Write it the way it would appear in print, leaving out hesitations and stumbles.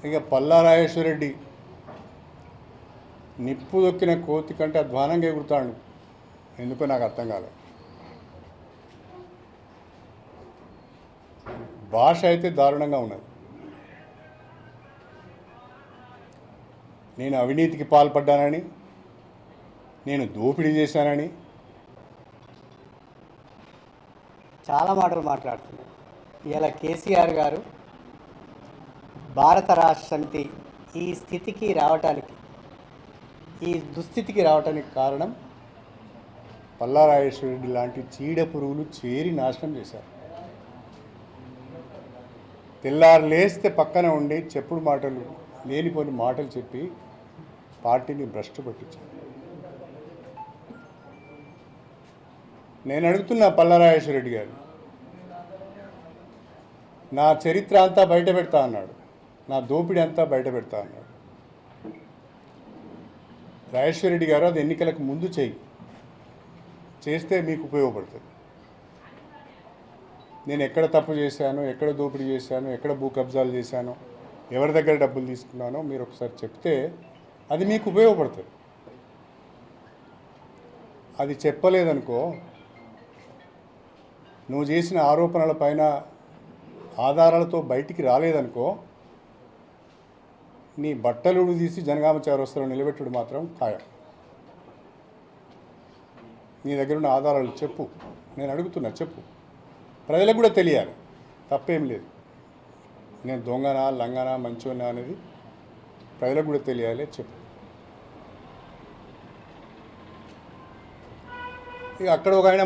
ఇక పల్లా రాజేశ్వరరెడ్డి నిప్పు దొక్కిన కోతి కంటే అధ్వానంగా ఎగురుతాడు. ఎందుకో నాకు అర్థం కాలేదు. భాష అయితే దారుణంగా ఉన్నది. నేను అవినీతికి పాల్పడ్డానని, నేను దోపిడీ చేశానని చాలా మాటలు మాట్లాడుతున్నారు. ఇలా కేసీఆర్ గారు భారత రాష్ట్ర సమితి ఈ స్థితికి రావటానికి, ఈ దుస్థితికి రావటానికి కారణం పల్లా రాజేశ్వరరెడ్డి లాంటి చీడ పురుగులు చేరి నాశనం చేశారు. తెల్లారు లేస్తే పక్కన ఉండి చెప్పుడు మాటలు, లేనిపోని మాటలు చెప్పి పార్టీని భ్రష్టు పట్టించారు. నేను అడుగుతున్నా పల్లా రాజేశ్వరరెడ్డి గారు, నా చరిత్ర అంతా బయట పెడతా అన్నాడు, నా దోపిడీ అంతా బయట పెడతా అన్నాడు. రాజేశ్వరరెడ్డి గారు అది ఎన్నికలకు ముందు చేస్తే మీకు ఉపయోగపడుతుంది. నేను ఎక్కడ తప్పు చేశాను, ఎక్కడ దోపిడీ చేశాను, ఎక్కడ భూ కబ్జాలు చేశాను, ఎవరి దగ్గర డబ్బులు తీసుకున్నానో మీరు ఒకసారి చెప్తే అది మీకు ఉపయోగపడుతుంది. అది చెప్పలేదనుకో, నువ్వు చేసిన ఆరోపణల పైన ఆధారాలతో బయటికి రాలేదనుకో, నీ బట్టలుడు తీసి జనగామ చౌరస్తాలో నిలబెట్టుడు మాత్రం ఖాయం. నీ దగ్గర ఉన్న ఆధారాలు చెప్పు. నేను అడుగుతున్నా, చెప్పు. ప్రజలకు కూడా తెలియాలి, తప్పేం లేదు. నేను దొంగనా, లంగనా, మంచోనా అనేది ప్రజలకు కూడా తెలియాలి, చెప్పు. ఇక అక్కడ ఒక ఆయన